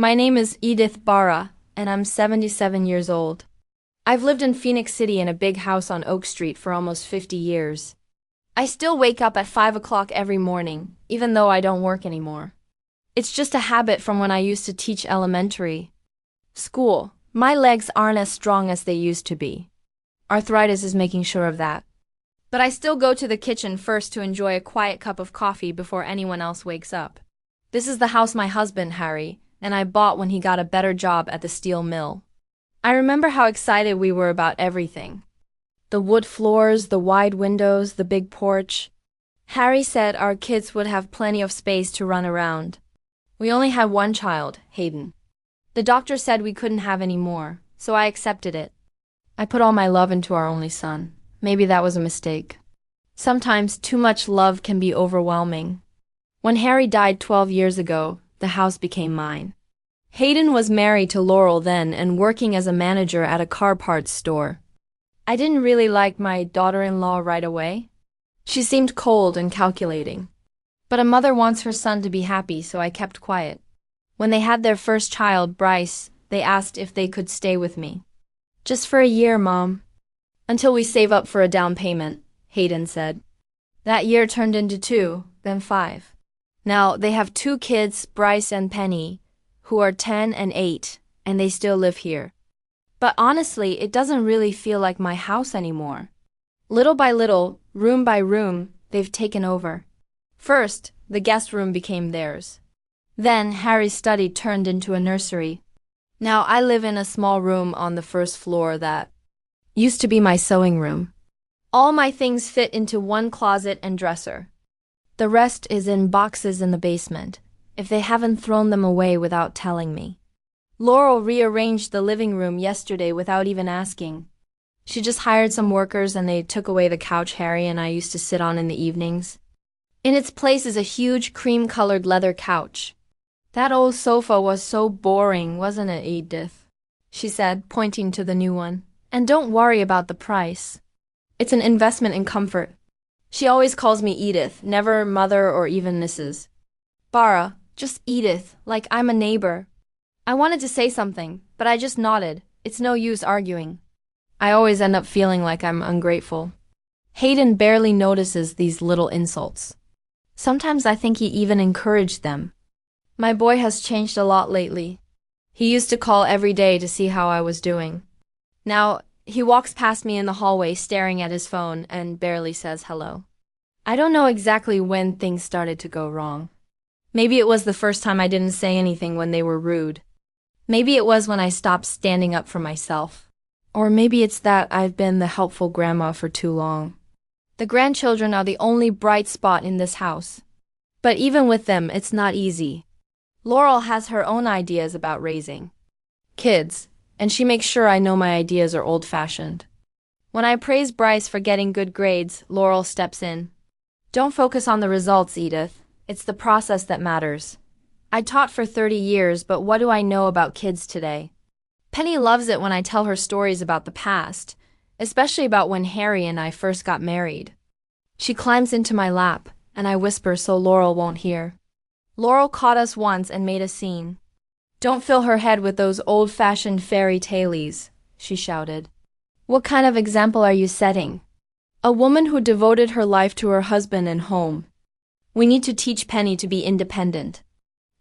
My name is Edith Barra, and I'm 77 years old. I've lived in Phoenix City in a big house on Oak Street for almost 50 years. I still wake up at 5 o'clock every morning, even though I don't work anymore. It's just a habit from when I used to teach elementary school. My legs aren't as strong as they used to be. Arthritis is making sure of that. But I still go to the kitchen first to enjoy a quiet cup of coffee before anyone else wakes up. This is the house my husband, Harry, and I bought when he got a better job at the steel mill. I remember how excited we were about everything. The wood floors, the wide windows, the big porch. Harry said our kids would have plenty of space to run around. We only had one child, Hayden. The doctor said we couldn't have any more, so I accepted it. I put all my love into our only son. Maybe that was a mistake. Sometimes too much love can be overwhelming. When Harry died 12 years ago, the house became mine. Hayden was married to Laurel then and working as a manager at a car parts store. I didn't really like my daughter-in-law right away. She seemed cold and calculating. But a mother wants her son to be happy, so I kept quiet. When they had their first child, Bryce, they asked if they could stay with me. Just for a year, Mom. Until we save up for a down payment, Hayden said. That year turned into 2, then 5. Now they have 2 kids, Bryce and Penny, who are 10 and 8, and they still live here. But honestly, it doesn't really feel like my house anymore. Little by little, room by room, they've taken over. First, the guest room became theirs. Then Harry's study turned into a nursery. Now I live in a small room on the first floor that used to be my sewing room. All my things fit into one closet and dresser. The rest is in boxes in the basement, if they haven't thrown them away without telling me. Laurel rearranged the living room yesterday without even asking. She just hired some workers and they took away the couch Harry and I used to sit on in the evenings. In its place is a huge cream-colored leather couch. That old sofa was so boring, wasn't it, Edith? She said, pointing to the new one. And don't worry about the price. It's an investment in comfort. She always calls me Edith, never mother or even Mrs. Barra, just Edith, like I'm a neighbor. I wanted to say something, but I just nodded. It's no use arguing. I always end up feeling like I'm ungrateful. Hayden barely notices these little insults. Sometimes I think he even encouraged them. My boy has changed a lot lately. He used to call every day to see how I was doing. Now, he walks past me in the hallway staring at his phone and barely says hello. I don't know exactly when things started to go wrong. Maybe it was the first time I didn't say anything when they were rude. Maybe it was when I stopped standing up for myself. Or maybe it's that I've been the helpful grandma for too long. The grandchildren are the only bright spot in this house. But even with them, it's not easy. Laurel has her own ideas about raising kids, and she makes sure I know my ideas are old-fashioned. When I praise Bryce for getting good grades, Laurel steps in. Don't focus on the results, Edith. It's the process that matters. I taught for 30 years, but what do I know about kids today? Penny loves it when I tell her stories about the past, especially about when Harry and I first got married. She climbs into my lap, and I whisper so Laurel won't hear. Laurel caught us once and made a scene. Don't fill her head with those old-fashioned fairy tales, she shouted. What kind of example are you setting? A woman who devoted her life to her husband and home. We need to teach Penny to be independent.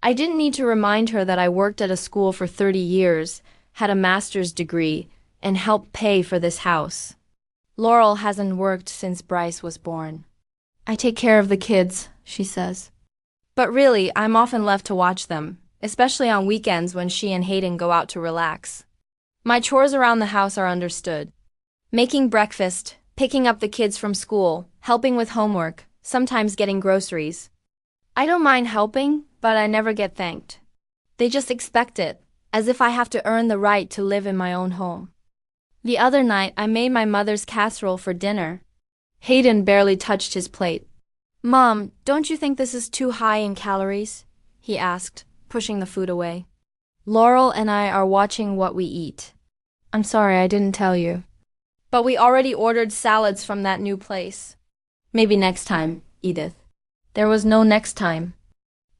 I didn't need to remind her that I worked at a school for 30 years, had a master's degree, and helped pay for this house. Laurel hasn't worked since Bryce was born. I take care of the kids, she says. But really, I'm often left to watch them, especially on weekends when she and Hayden go out to relax. My chores around the house are understood. Making breakfast, picking up the kids from school, helping with homework, sometimes getting groceries. I don't mind helping, but I never get thanked. They just expect it, as if I have to earn the right to live in my own home. The other night, I made my mother's casserole for dinner. Hayden barely touched his plate. Mom, don't you think this is too high in calories? He asked, pushing the food away. Laurel and I are watching what we eat. I'm sorry I didn't tell you. But we already ordered salads from that new place. Maybe next time, Edith. There was no next time.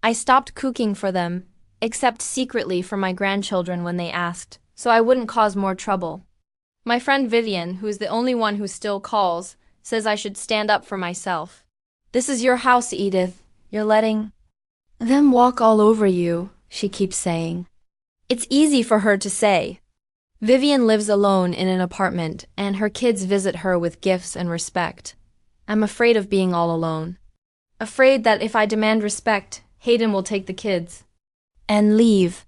I stopped cooking for them, except secretly for my grandchildren when they asked, so I wouldn't cause more trouble. My friend Vivian, who's the only one who still calls, says I should stand up for myself. This is your house, Edith. You're letting them walk all over you, she keeps saying. It's easy for her to say. Vivian lives alone in an apartment, and her kids visit her with gifts and respect. I'm afraid of being all alone. Afraid that if I demand respect, Hayden will take the kids and leave.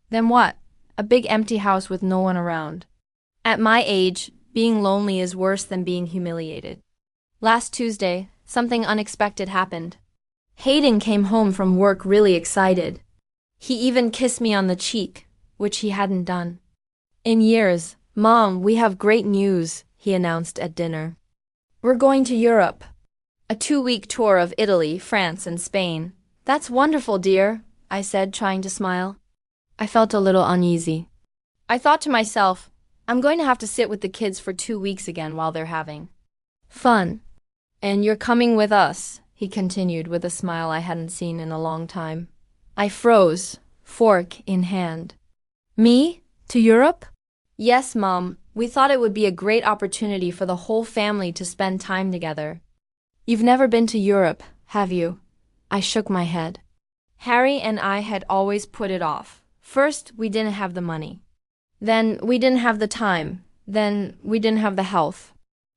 Then what? A big empty house with no one around. At my age, being lonely is worse than being humiliated. Last Tuesday, something unexpected happened. Hayden came home from work really excited. He even kissed me on the cheek, which he hadn't done in years. Mom, we have great news, he announced at dinner. We're going to Europe. A 2-week tour of Italy, France, and Spain. That's wonderful, dear, I said, trying to smile. I felt a little uneasy. I thought to myself, I'm going to have to sit with the kids for 2 weeks again while they're having fun. And you're coming with us, he continued with a smile I hadn't seen in a long time. I froze, fork in hand. Me? To Europe? Yes, Mom. We thought it would be a great opportunity for the whole family to spend time together. You've never been to Europe, have you? I shook my head. Harry and I had always put it off. First, we didn't have the money. Then, we didn't have the time. Then, we didn't have the health.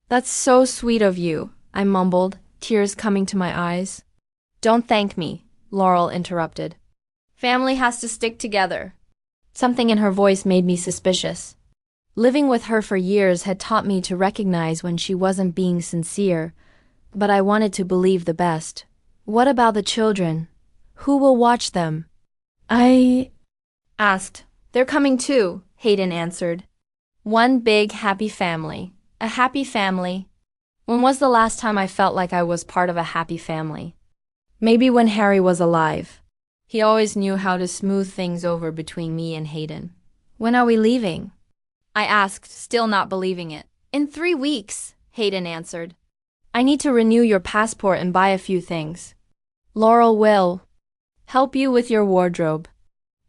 That's so sweet of you, I mumbled, tears coming to my eyes. Don't thank me, Laurel interrupted. Family has to stick together. Something in her voice made me suspicious. Living with her for years had taught me to recognize when she wasn't being sincere, but I wanted to believe the best. What about the children? Who will watch them? I asked. They're coming too, Hayden answered. One big happy family. A happy family. When was the last time I felt like I was part of a happy family? Maybe when Harry was alive. He always knew how to smooth things over between me and Hayden. When are we leaving? I asked, still not believing it. In 3 weeks, Hayden answered. I need to renew your passport and buy a few things. Laurel will help you with your wardrobe.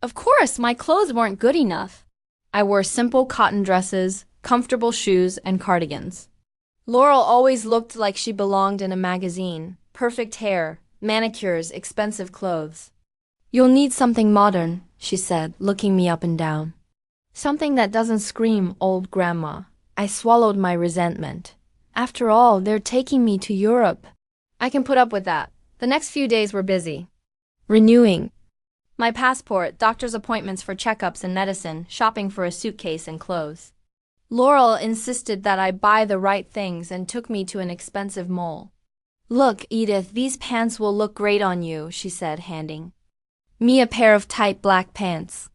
Of course, my clothes weren't good enough. I wore simple cotton dresses, comfortable shoes, and cardigans. Laurel always looked like she belonged in a magazine. Perfect hair, manicures, expensive clothes. You'll need something modern, she said, looking me up and down. Something that doesn't scream old grandma. I swallowed my resentment. After all, they're taking me to Europe. I can put up with that. The next few days were busy. Renewing my passport, doctor's appointments for checkups and medicine, shopping for a suitcase and clothes. Laurel insisted that I buy the right things and took me to an expensive mall. Look, Edith, these pants will look great on you, she said, handing me a pair of tight black pants.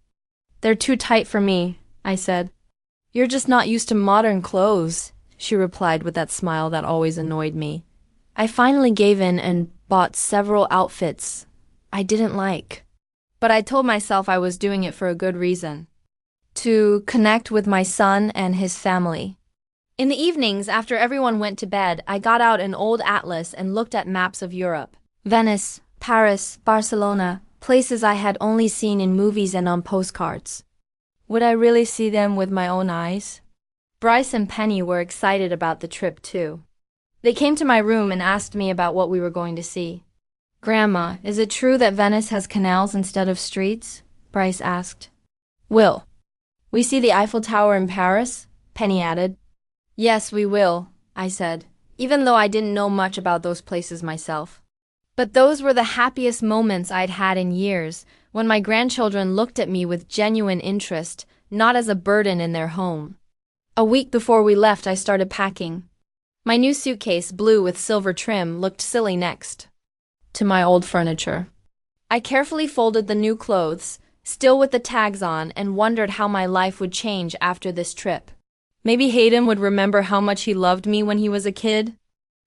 They're too tight for me, I said. You're just not used to modern clothes, she replied with that smile that always annoyed me. I finally gave in and bought several outfits I didn't like. But I told myself I was doing it for a good reason. To connect with my son and his family. In the evenings, after everyone went to bed, I got out an old atlas and looked at maps of Europe. Venice, Paris, Barcelona, places I had only seen in movies and on postcards. Would I really see them with my own eyes? Bryce and Penny were excited about the trip too. They came to my room and asked me about what we were going to see. Grandma, is it true that Venice has canals instead of streets? Bryce asked. Will we see the Eiffel Tower in Paris? Penny added. Yes, we will, I said, even though I didn't know much about those places myself. But those were the happiest moments I'd had in years, when my grandchildren looked at me with genuine interest, not as a burden in their home. A week before we left, I started packing. My new suitcase, blue with silver trim, looked silly next to my old furniture. I carefully folded the new clothes, still with the tags on, and wondered how my life would change after this trip. Maybe Hayden would remember how much he loved me when he was a kid.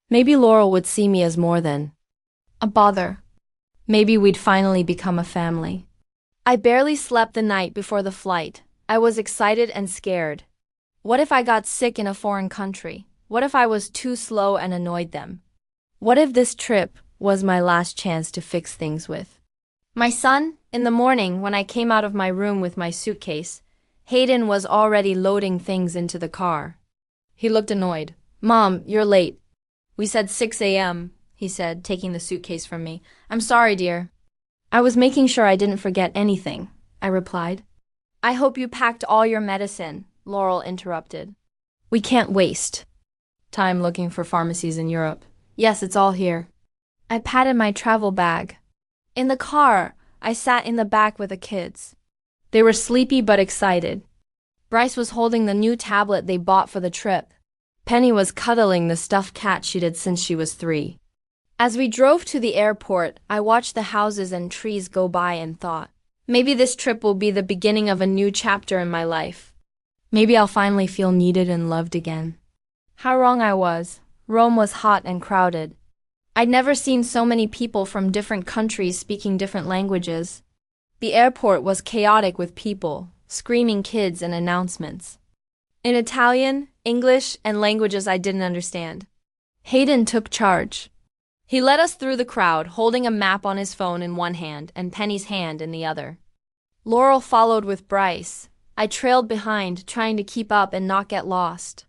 Maybe Laurel would see me as more than a bother. Maybe we'd finally become a family. I barely slept the night before the flight. I was excited and scared. What if I got sick in a foreign country? What if I was too slow and annoyed them? What if this trip was my last chance to fix things with my son, In the morning, when I came out of my room with my suitcase, Hayden was already loading things into the car. He looked annoyed. "Mom, you're late." "We said 6 a.m., he said, taking the suitcase from me. "I'm sorry, dear." "I was making sure I didn't forget anything," I replied. "I hope you packed all your medicine," Laurel interrupted. "We can't waste time looking for pharmacies in Europe." "Yes, it's all here." I patted my travel bag. In the car, I sat in the back with the kids. They were sleepy but excited. Bryce was holding the new tablet they bought for the trip. Penny was cuddling the stuffed cat she'd had since she was 3. As we drove to the airport, I watched the houses and trees go by and thought, maybe this trip will be the beginning of a new chapter in my life. Maybe I'll finally feel needed and loved again. How wrong I was. Rome was hot and crowded. I'd never seen so many people from different countries speaking different languages. The airport was chaotic with people, screaming kids and announcements. In Italian, English, and languages I didn't understand. Hayden took charge. He led us through the crowd, holding a map on his phone in one hand and Penny's hand in the other. Laurel followed with Bryce. I trailed behind, trying to keep up and not get lost.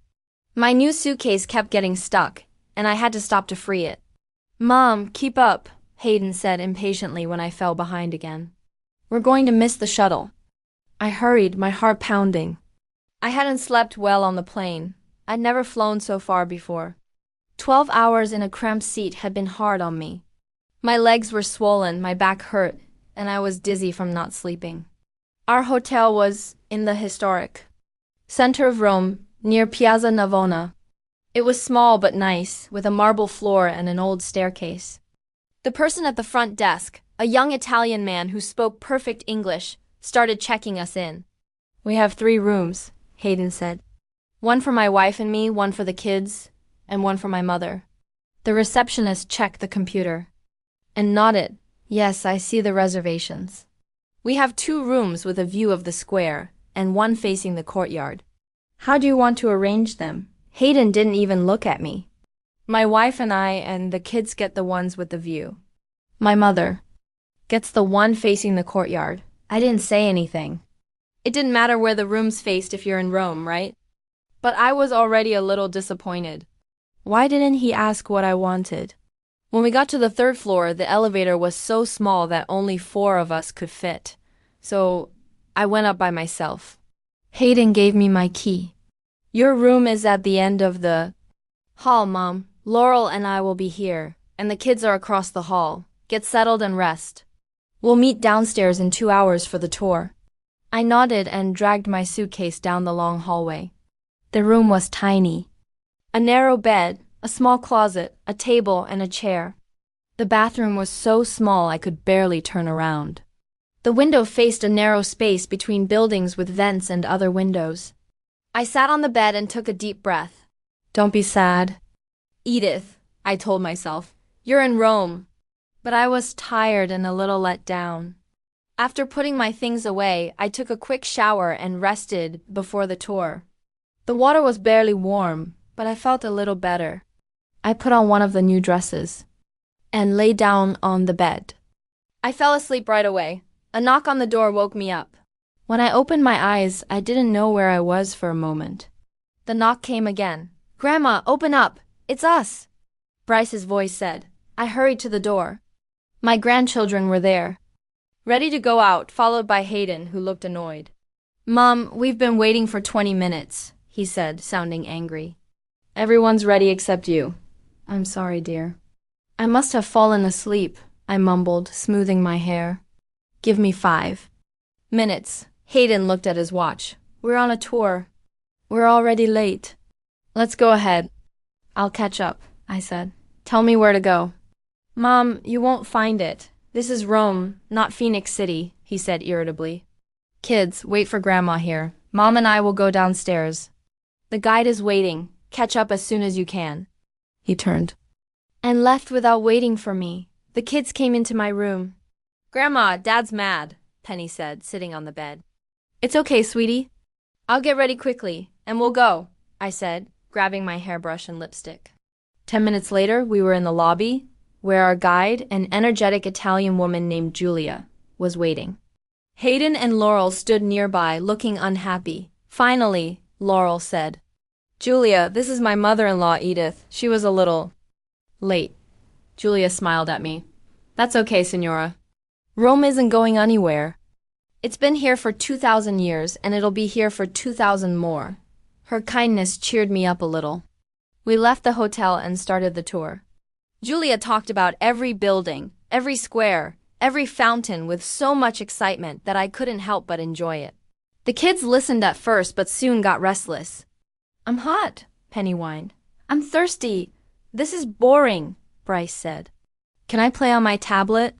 My new suitcase kept getting stuck, and I had to stop to free it. "Mom, keep up," Hayden said impatiently when I fell behind again. "We're going to miss the shuttle." I hurried, my heart pounding. I hadn't slept well on the plane. I'd never flown so far before. 12 hours in a cramped seat had been hard on me. My legs were swollen, my back hurt, and I was dizzy from not sleeping. Our hotel was in the historic center of Rome, near Piazza Navona. It was small but nice, with a marble floor and an old staircase. The person at the front desk, a young Italian man who spoke perfect English, started checking us in. "We have 3 rooms," Hayden said. "One for my wife and me, one for the kids, and one for my mother." The receptionist checked the computer and nodded. "Yes, I see the reservations. We have 2 rooms with a view of the square, and one facing the courtyard." "How do you want to arrange them?" Hayden didn't even look at me. "My wife and I and the kids get the ones with the view. My mother gets the one facing the courtyard." I didn't say anything. It didn't matter where the rooms faced if you're in Rome, right? But I was already a little disappointed. Why didn't he ask what I wanted? When we got to the 3rd floor, the elevator was so small that only 4 of us could fit. So I went up by myself. Hayden gave me my key. "Your room is at the end of the hall, Mom. Laurel and I will be here, and the kids are across the hall. Get settled and rest. We'll meet downstairs in 2 hours for the tour." I nodded and dragged my suitcase down the long hallway. The room was tiny. A narrow bed, a small closet, a table, and a chair. The bathroom was so small I could barely turn around. The window faced a narrow space between buildings with vents and other windows. I sat on the bed and took a deep breath. "Don't be sad, Edith," I told myself. "You're in Rome." But I was tired and a little let down. After putting my things away, I took a quick shower and rested before the tour. The water was barely warm, but I felt a little better. I put on one of the new dresses and lay down on the bed. I fell asleep right away. A knock on the door woke me up. When I opened my eyes, I didn't know where I was for a moment. The knock came again. "Grandma, open up! It's us!" Bryce's voice said. I hurried to the door. My grandchildren were there, ready to go out, followed by Hayden, who looked annoyed. "Mom, we've been waiting for 20 minutes, he said, sounding angry. "Everyone's ready except you." "I'm sorry, dear." "I must have fallen asleep," I mumbled, smoothing my hair. "Give me 5 minutes. Hayden looked at his watch. "We're on a tour. We're already late." "Let's go ahead." "I'll catch up," I said. "Tell me where to go." "Mom, you won't find it. This is Rome, not Phoenix City," he said irritably. "Kids, wait for Grandma here. Mom and I will go downstairs. The guide is waiting. Catch up as soon as you can." He turned and left without waiting for me. The kids came into my room. "Grandma, Dad's mad," Penny said, sitting on the bed. "It's okay, sweetie. I'll get ready quickly, and we'll go," I said, grabbing my hairbrush and lipstick. 10 minutes later, we were in the lobby, where our guide, an energetic Italian woman named Julia, was waiting. Hayden and Laurel stood nearby, looking unhappy. Finally, Laurel said, "Julia, this is my mother-in-law, Edith. She was a little late." Julia smiled at me. "That's okay, Signora. Rome isn't going anywhere. It's been here for 2,000 years, and it'll be here for 2,000 more." Her kindness cheered me up a little. We left the hotel and started the tour. Julia talked about every building, every square, every fountain with so much excitement that I couldn't help but enjoy it. The kids listened at first but soon got restless. "I'm hot," Penny whined. "I'm thirsty. This is boring," Bryce said. "Can I play on my tablet?"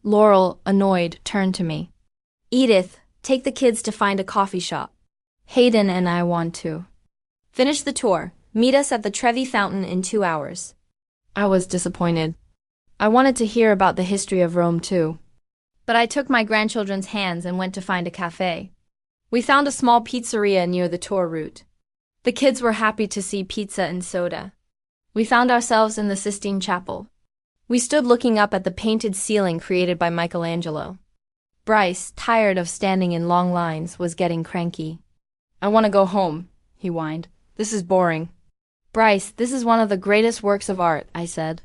Laurel, annoyed, turned to me. "Edith, take the kids to find a coffee shop. Hayden and I want to finish the tour. Meet us at the Trevi Fountain in 2 hours." I was disappointed. I wanted to hear about the history of Rome too. But I took my grandchildren's hands and went to find a cafe. We found a small pizzeria near the tour route. The kids were happy to see pizza and soda. We found ourselves in the Sistine Chapel. We stood looking up at the painted ceiling created by Michelangelo. Bryce, tired of standing in long lines, was getting cranky. "I want to go home," he whined. "This is boring." "Bryce, this is one of the greatest works of art," I said.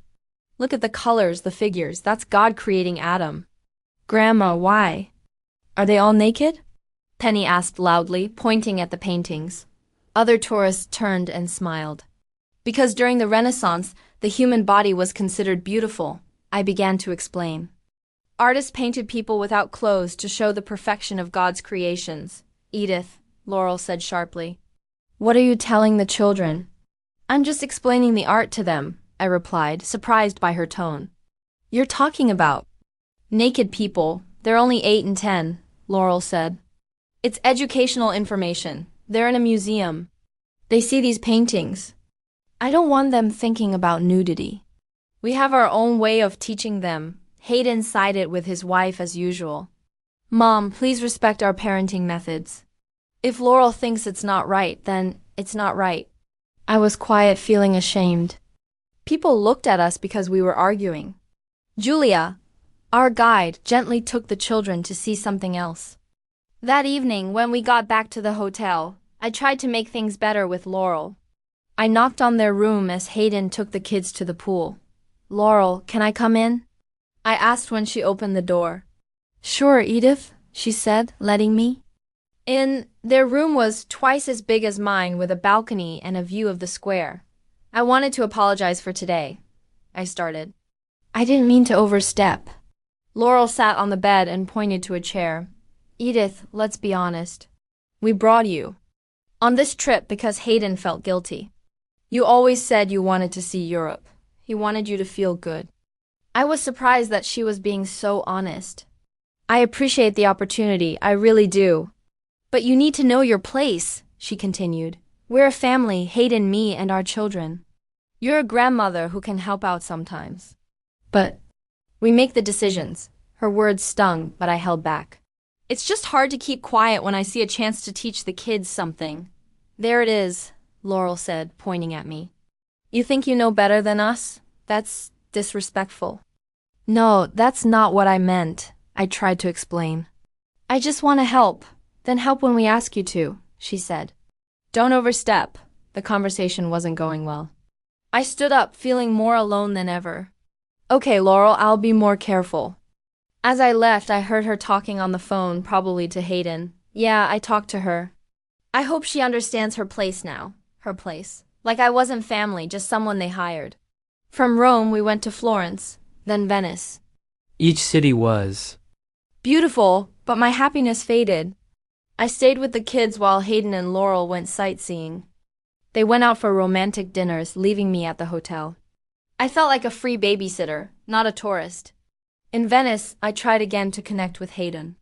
"Look at the colors, the figures. That's God creating Adam." "Grandma, why? Are they all naked?" Penny asked loudly, pointing at the paintings. Other tourists turned and smiled. "Because during the Renaissance, the human body was considered beautiful," I began to explain. "Artists painted people without clothes to show the perfection of God's creations." "Edith," Laurel said sharply. "What are you telling the children?" "I'm just explaining the art to them," I replied, surprised by her tone. "You're talking about naked people. They're only 8 and 10, Laurel said. "It's educational information. They're in a museum. They see these paintings. I don't want them thinking about nudity. We have our own way of teaching them." Hayden sided with his wife as usual. "Mom, please respect our parenting methods. If Laurel thinks it's not right, then it's not right." I was quiet, feeling ashamed. People looked at us because we were arguing. Julia, our guide, gently took the children to see something else. That evening, when we got back to the hotel, I tried to make things better with Laurel. I knocked on their room as Hayden took the kids to the pool. "Laurel, can I come in?" I asked when she opened the door. "Sure, Edith," she said, letting me in. Their room was twice as big as mine, with a balcony and a view of the square. "I wanted to apologize for today," I started. "I didn't mean to overstep." Laurel sat on the bed and pointed to a chair. "Edith, let's be honest. We brought you on this trip because Hayden felt guilty. You always said you wanted to see Europe. He wanted you to feel good." I was surprised that she was being so honest. "I appreciate the opportunity, I really do. But you need to know your place," she continued. "We're a family, Hayden, me, and our children. You're a grandmother who can help out sometimes. But we make the decisions." Her words stung, but I held back. "It's just hard to keep quiet when I see a chance to teach the kids something." "There it is," Laurel said, pointing at me. "You think you know better than us? That's disrespectful." "No, that's not what I meant," I tried to explain. "I just want to help. Then help when we ask you to," she said. "Don't overstep." The conversation wasn't going well. I stood up, feeling more alone than ever. "Okay, Laurel, I'll be more careful." As I left, I heard her talking on the phone, probably to Hayden. "Yeah, I talked to her. I hope she understands her place now." Her place. Like I wasn't family, just someone they hired. From Rome, we went to Florence, then Venice. Each city was beautiful, but my happiness faded. I stayed with the kids while Hayden and Laurel went sightseeing. They went out for romantic dinners, leaving me at the hotel. I felt like a free babysitter, not a tourist. In Venice, I tried again to connect with Hayden.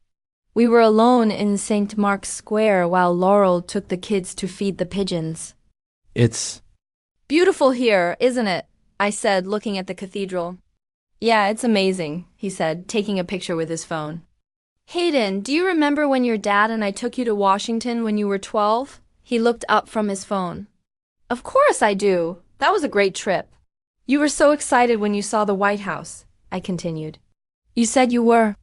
We were alone in St. Mark's Square while Laurel took the kids to feed the pigeons. "It's beautiful here, isn't it?" I said, looking at the cathedral. "Yeah, it's amazing," he said, taking a picture with his phone. "Hayden, do you remember when your dad and I took you to Washington when you were 12? He looked up from his phone. "Of course I do. That was a great trip." "You were so excited when you saw the White House," I continued. "You said you were."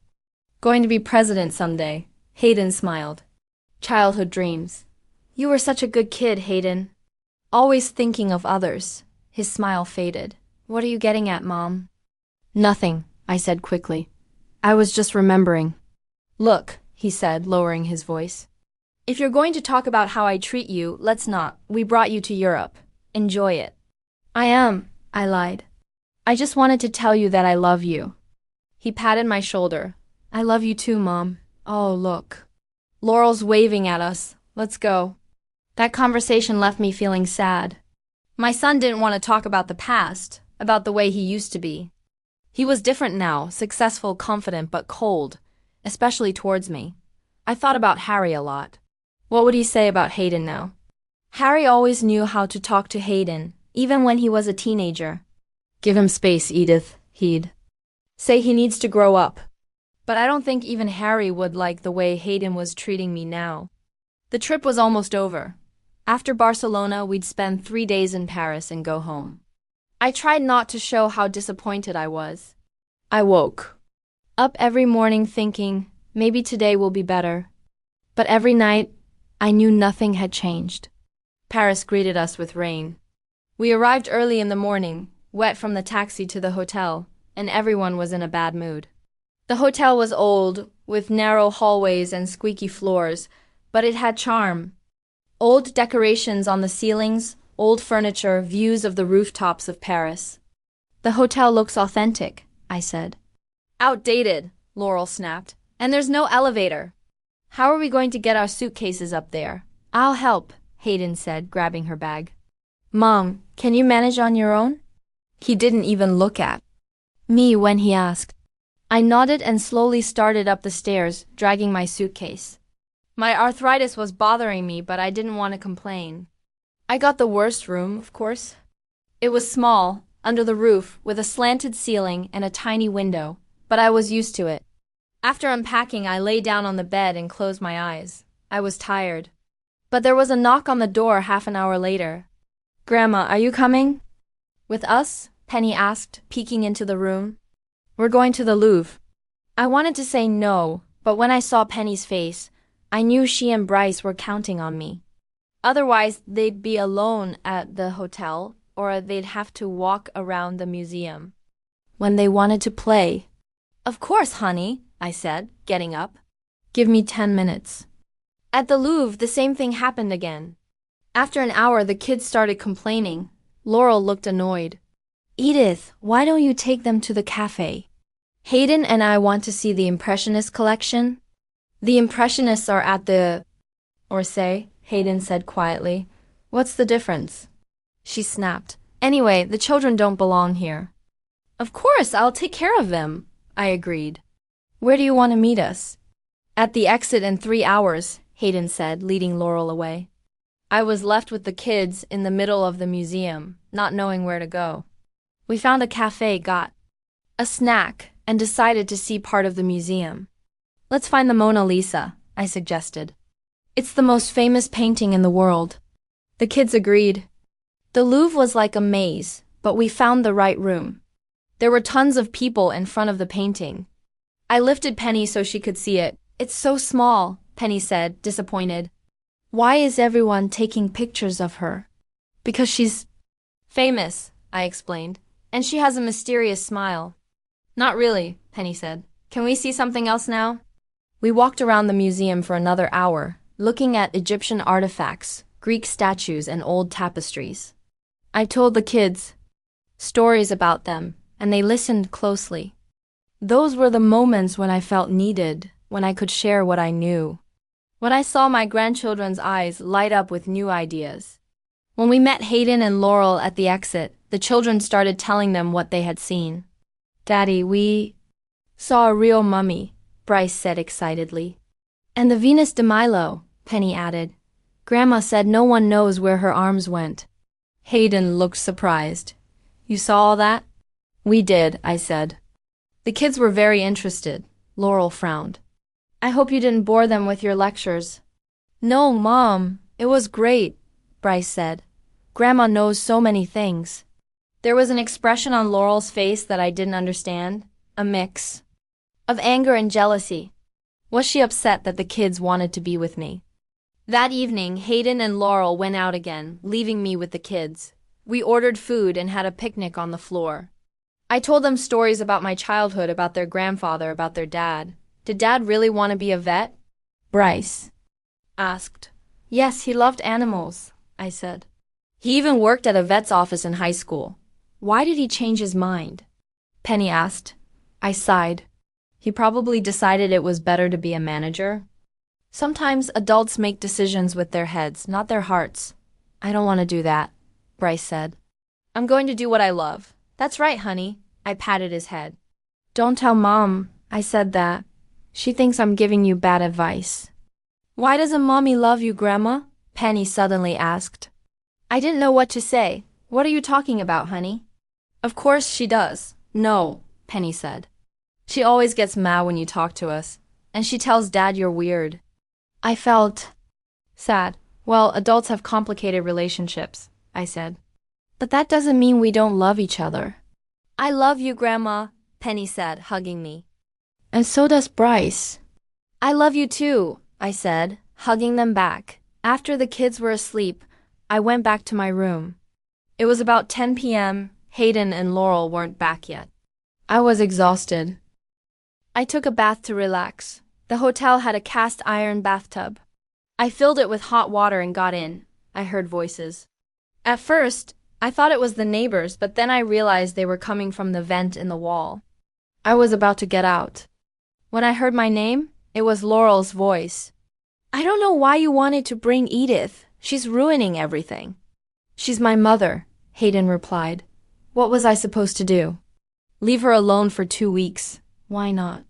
Going to be president someday. Hayden smiled. Childhood dreams. You were such a good kid, Hayden. Always thinking of others. His smile faded. What are you getting at, Mom? Nothing, I said quickly. I was just remembering. Look, he said, lowering his voice. If you're going to talk about how I treat you, let's not. We brought you to Europe. Enjoy it. I am, I lied. I just wanted to tell you that I love you. He patted my shoulder. I love you too, Mom. Oh, look. Laurel's waving at us. Let's go. That conversation left me feeling sad. My son didn't want to talk about the past, about the way he used to be. He was different now, successful, confident, but cold, especially towards me. I thought about Harry a lot. What would he say about Hayden now? Harry always knew how to talk to Hayden, even when he was a teenager. Give him space, Edith, he'd say he needs to grow up. But I don't think even Harry would like the way Hayden was treating me now. The trip was almost over. After Barcelona, we'd spend 3 days in Paris and go home. I tried not to show how disappointed I was. I woke up every morning thinking, maybe today will be better. But every night, I knew nothing had changed. Paris greeted us with rain. We arrived early in the morning, wet from the taxi to the hotel, and everyone was in a bad mood. The hotel was old, with narrow hallways and squeaky floors, but it had charm. Old decorations on the ceilings, old furniture, views of the rooftops of Paris. The hotel looks authentic, I said. Outdated, Laurel snapped. And there's no elevator. How are we going to get our suitcases up there? I'll help, Hayden said, grabbing her bag. Mom, can you manage on your own? He didn't even look at me when he asked. I nodded and slowly started up the stairs, dragging my suitcase. My arthritis was bothering me, but I didn't want to complain. I got the worst room, of course. It was small, under the roof, with a slanted ceiling and a tiny window, but I was used to it. After unpacking, I lay down on the bed and closed my eyes. I was tired. But there was a knock on the door half an hour later. Grandma, are you coming? With us? Penny asked, peeking into the room. We're going to the Louvre. I wanted to say no, but when I saw Penny's face, I knew she and Bryce were counting on me. Otherwise, they'd be alone at the hotel, or they'd have to walk around the museum. When they wanted to play. Of course, honey, I said, getting up. Give me 10 minutes. At the Louvre, the same thing happened again. After an hour, the kids started complaining. Laurel looked annoyed. Edith, why don't you take them to the cafe? Hayden and I want to see the Impressionist collection. The Impressionists are at the Orsay, Hayden said quietly. What's the difference? She snapped. Anyway, the children don't belong here. Of course, I'll take care of them, I agreed. Where do you want to meet us? At the exit in 3 hours, Hayden said, leading Laurel away. I was left with the kids in the middle of the museum, not knowing where to go. We found a cafe, got a snack, and decided to see part of the museum. Let's find the Mona Lisa, I suggested. It's the most famous painting in the world. The kids agreed. The Louvre was like a maze, but we found the right room. There were tons of people in front of the painting. I lifted Penny so she could see it. It's so small, Penny said, disappointed. Why is everyone taking pictures of her? Because she's famous, I explained, and she has a mysterious smile. Not really, Penny said. Can we see something else now? We walked around the museum for another hour, looking at Egyptian artifacts, Greek statues, and old tapestries. I told the kids stories about them, and they listened closely. Those were the moments when I felt needed, when I could share what I knew. When I saw my grandchildren's eyes light up with new ideas. When we met Hayden and Laurel at the exit, the children started telling them what they had seen. Daddy, we saw a real mummy, Bryce said excitedly. And the Venus de Milo, Penny added. Grandma said no one knows where her arms went. Hayden looked surprised. You saw all that? We did, I said. The kids were very interested. Laurel frowned. I hope you didn't bore them with your lectures. No, Mom, it was great, Bryce said. Grandma knows so many things. There was an expression on Laurel's face that I didn't understand. A mix Of anger and jealousy. Was she upset that the kids wanted to be with me? That evening, Hayden and Laurel went out again, leaving me with the kids. We ordered food and had a picnic on the floor. I told them stories about my childhood, about their grandfather, about their dad. Did Dad really want to be a vet? Bryce asked. Yes, he loved animals, I said. He even worked at a vet's office in high school. Why did he change his mind? Penny asked. I sighed. He probably decided it was better to be a manager. Sometimes adults make decisions with their heads, not their hearts. I don't want to do that, Bryce said. I'm going to do what I love. That's right, honey. I patted his head. Don't tell Mom I said that. She thinks I'm giving you bad advice. Why doesn't Mommy love you, Grandma? Penny suddenly asked. I didn't know what to say. What are you talking about, honey? Of course she does. No, Penny said. She always gets mad when you talk to us, and she tells Dad you're weird. I felt sad. Well, adults have complicated relationships, I said. But that doesn't mean we don't love each other. I love you, Grandma, Penny said, hugging me. And so does Bryce. I love you too, I said, hugging them back. After the kids were asleep, I went back to my room. It was about 10 p.m. Hayden and Laurel weren't back yet. I was exhausted. I took a bath to relax. The hotel had a cast iron bathtub. I filled it with hot water and got in. I heard voices. At first, I thought it was the neighbors, but then I realized they were coming from the vent in the wall. I was about to get out. When I heard my name, it was Laurel's voice. I don't know why you wanted to bring Edith. She's ruining everything. She's my mother, Hayden replied. What was I supposed to do? Leave her alone for 2 weeks. Why not?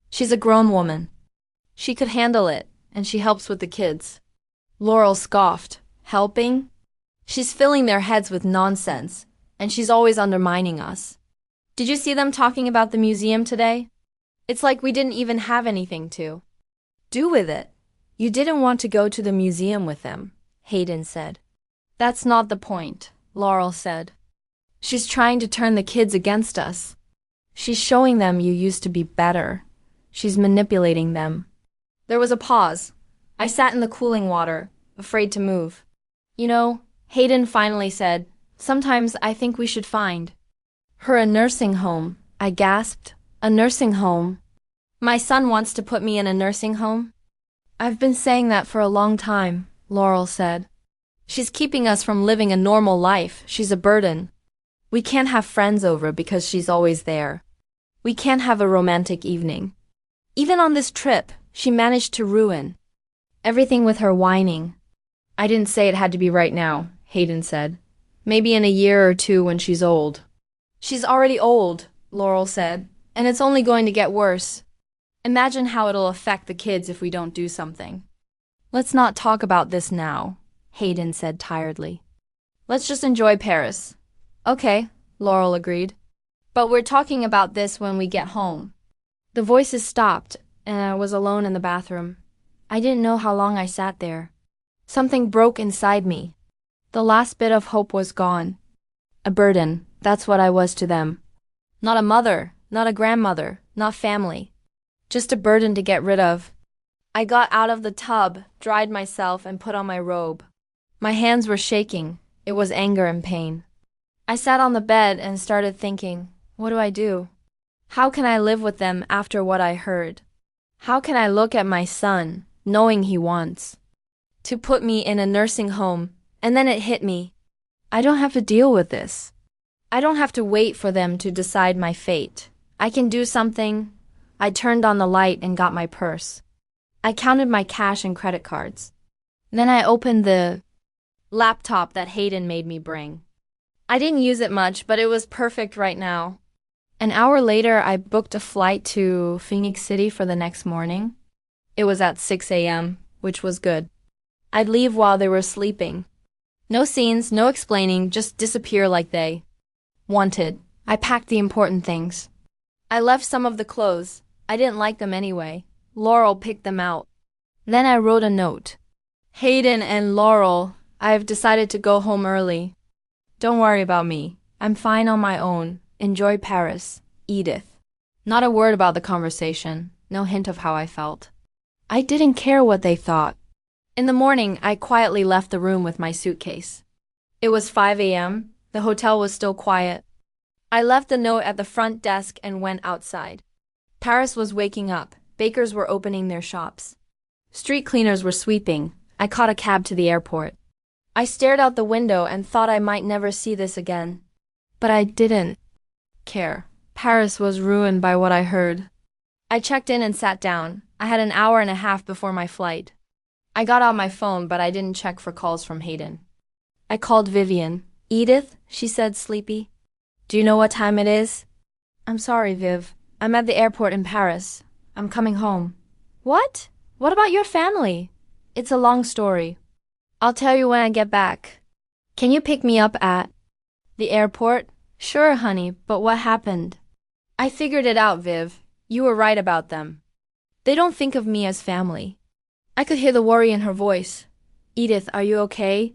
She's a grown woman. She could handle it, and she helps with the kids. Laurel scoffed. Helping? She's filling their heads with nonsense, and she's always undermining us. Did you see them talking about the museum today? It's like we didn't even have anything to do with it. You didn't want to go to the museum with them, Hayden said. That's not the point, Laurel said. She's trying to turn the kids against us. She's showing them you used to be better. She's manipulating them. There was a pause. I sat in the cooling water, afraid to move. You know, Hayden finally said, sometimes I think we should find her a nursing home. I gasped. A nursing home? My son wants to put me in a nursing home? I've been saying that for a long time, Laurel said. She's keeping us from living a normal life. She's a burden. We can't have friends over because she's always there. We can't have a romantic evening. Even on this trip, she managed to ruin everything with her whining. I didn't say it had to be right now, Hayden said. Maybe in a year or two when she's old. She's already old, Laurel said, and it's only going to get worse. Imagine how it'll affect the kids if we don't do something. Let's not talk about this now, Hayden said tiredly. Let's just enjoy Paris. Okay, Laurel agreed. But we're talking about this when we get home. The voices stopped, and I was alone in the bathroom. I didn't know how long I sat there. Something broke inside me. The last bit of hope was gone. A burden, that's what I was to them. Not a mother, not a grandmother, not family. Just a burden to get rid of. I got out of the tub, dried myself, and put on my robe. My hands were shaking. It was anger and pain. I sat on the bed and started thinking, what do I do? How can I live with them after what I heard? How can I look at my son, knowing he wants to put me in a nursing home, and then it hit me. I don't have to deal with this. I don't have to wait for them to decide my fate. I can do something. I turned on the light and got my purse. I counted my cash and credit cards. Then I opened the laptop that Hayden made me bring. I didn't use it much, but it was perfect right now. An hour later, I booked a flight to Phoenix City for the next morning. It was at 6 a.m., which was good. I'd leave while they were sleeping. No scenes, no explaining, just disappear like they wanted. I packed the important things. I left some of the clothes. I didn't like them anyway. Laurel picked them out. Then I wrote a note. Hayden and Laurel, I've decided to go home early. Don't worry about me. I'm fine on my own. Enjoy Paris. Edith. Not a word about the conversation, no hint of how I felt. I didn't care what they thought. In the morning, I quietly left the room with my suitcase. It was 5 a.m., the hotel was still quiet. I left the note at the front desk and went outside. Paris was waking up, bakers were opening their shops. Street cleaners were sweeping. I caught a cab to the airport. I stared out the window and thought I might never see this again. But I didn't care. Paris was ruined by what I heard. I checked in and sat down. I had an hour and a half before my flight. I got out my phone, but I didn't check for calls from Hayden. I called Vivian. "Edith," she said, sleepy. "Do you know what time it is?" "I'm sorry, Viv. I'm at the airport in Paris. I'm coming home." "What? What about your family?" "It's a long story. I'll tell you when I get back." "Can you pick me up at the airport?" "Sure, honey, but what happened?" "I figured it out, Viv. You were right about them. They don't think of me as family." I could hear the worry in her voice. "Edith, are you okay?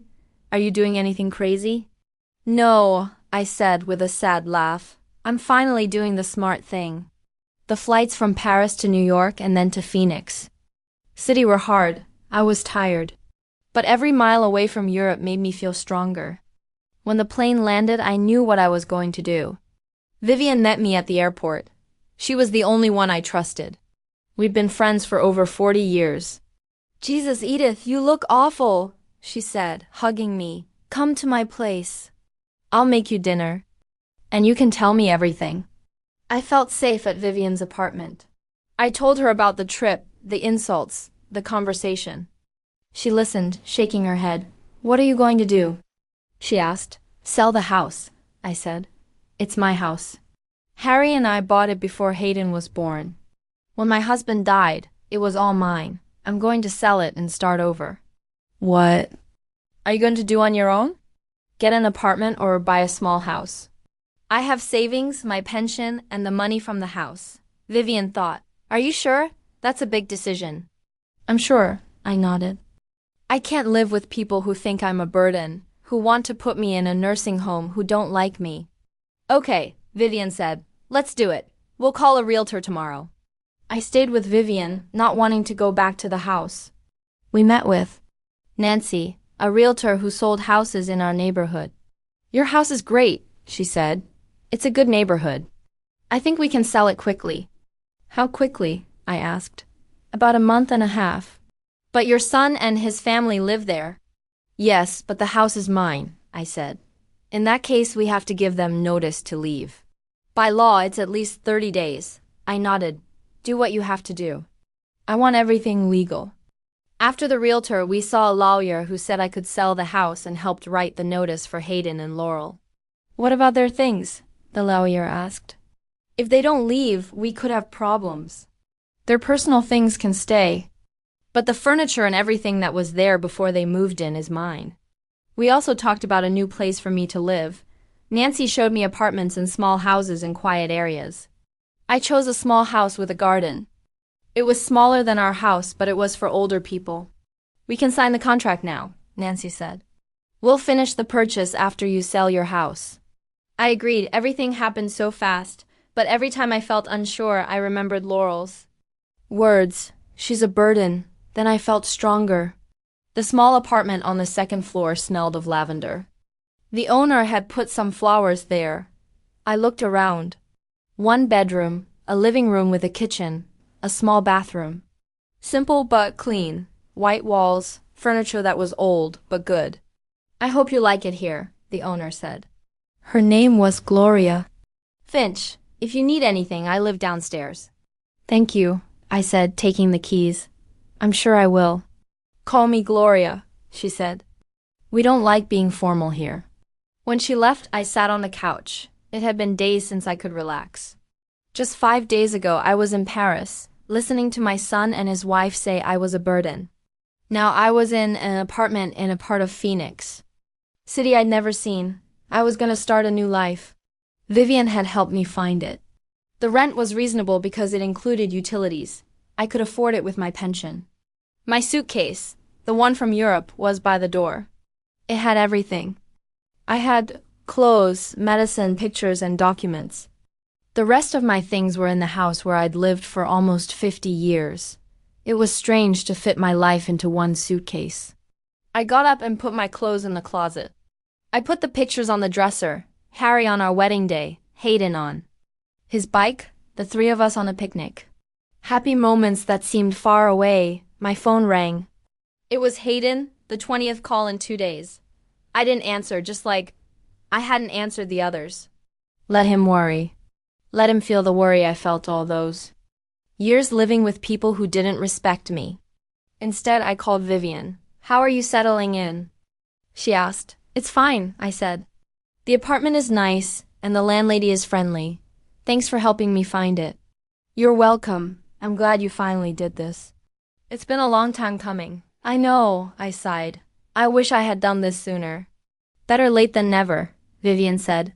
Are you doing anything crazy?" "No," I said with a sad laugh. "I'm finally doing the smart thing." The flights from Paris to New York and then to Phoenix City were hard. I was tired. But every mile away from Europe made me feel stronger. When the plane landed, I knew what I was going to do. Vivian met me at the airport. She was the only one I trusted. We'd been friends for over 40 years. "Jesus, Edith, you look awful," she said, hugging me. "Come to my place. I'll make you dinner. And you can tell me everything." I felt safe at Vivian's apartment. I told her about the trip, the insults, the conversation. She listened, shaking her head. "What are you going to do?" she asked. "Sell the house," I said. "It's my house. Harry and I bought it before Hayden was born. When my husband died, it was all mine. I'm going to sell it and start over." "What are you going to do on your own?" "Get an apartment or buy a small house. I have savings, my pension, and the money from the house." Vivian thought. "Are you sure? That's a big decision." "I'm sure," I nodded. "I can't live with people who think I'm a burden, who want to put me in a nursing home, who don't like me." "Okay," Vivian said. "Let's do it. We'll call a realtor tomorrow." I stayed with Vivian, not wanting to go back to the house. We met with Nancy, a realtor who sold houses in our neighborhood. "Your house is great," she said. "It's a good neighborhood. I think we can sell it quickly." "How quickly?" I asked. "About a month and a half." "But your son and his family live there." "Yes, but the house is mine," I said. "In that case, we have to give them notice to leave. By law, it's at least 30 days. I nodded. "Do what you have to do. I want everything legal." After the realtor, we saw a lawyer who said I could sell the house and helped write the notice for Hayden and Laurel. "What about their things?" the lawyer asked. "If they don't leave, we could have problems." "Their personal things can stay. But the furniture and everything that was there before they moved in is mine." We also talked about a new place for me to live. Nancy showed me apartments in small houses in quiet areas. I chose a small house with a garden. It was smaller than our house, but it was for older people. "We can sign the contract now," Nancy said. "We'll finish the purchase after you sell your house." I agreed. Everything happened so fast, but every time I felt unsure, I remembered Laurel's words. "She's a burden." Then I felt stronger. The small apartment on the second floor smelled of lavender. The owner had put some flowers there. I looked around. One bedroom, a living room with a kitchen, a small bathroom. Simple but clean, white walls, furniture that was old but good. "I hope you like it here," the owner said. Her name was Gloria. "Finch, if you need anything, I live downstairs." "Thank you," I said, taking the keys. "I'm sure I will." "Call me Gloria," she said. "We don't like being formal here." When she left, I sat on the couch. It had been days since I could relax. Just 5 days ago, I was in Paris, listening to my son and his wife say I was a burden. Now I was in an apartment in a part of Phoenix City I'd never seen. I was going to start a new life. Vivian had helped me find it. The rent was reasonable because it included utilities. I could afford it with my pension. My suitcase, the one from Europe, was by the door. It had everything. I had clothes, medicine, pictures, and documents. The rest of my things were in the house where I'd lived for almost 50 years. It was strange to fit my life into one suitcase. I got up and put my clothes in the closet. I put the pictures on the dresser, Harry on our wedding day, Hayden on his bike, the three of us on a picnic. Happy moments that seemed far away. My phone rang. It was Hayden, the 20th call in 2 days. I didn't answer, just like I hadn't answered the others. Let him worry. Let him feel the worry I felt all those years living with people who didn't respect me. Instead, I called Vivian. How are you settling in? She asked. It's fine, I said. The apartment is nice, and the landlady is friendly. Thanks for helping me find it. You're welcome. I'm glad you finally did this. It's been a long time coming. I know, I sighed. I wish I had done this sooner. Better late than never, Vivian said.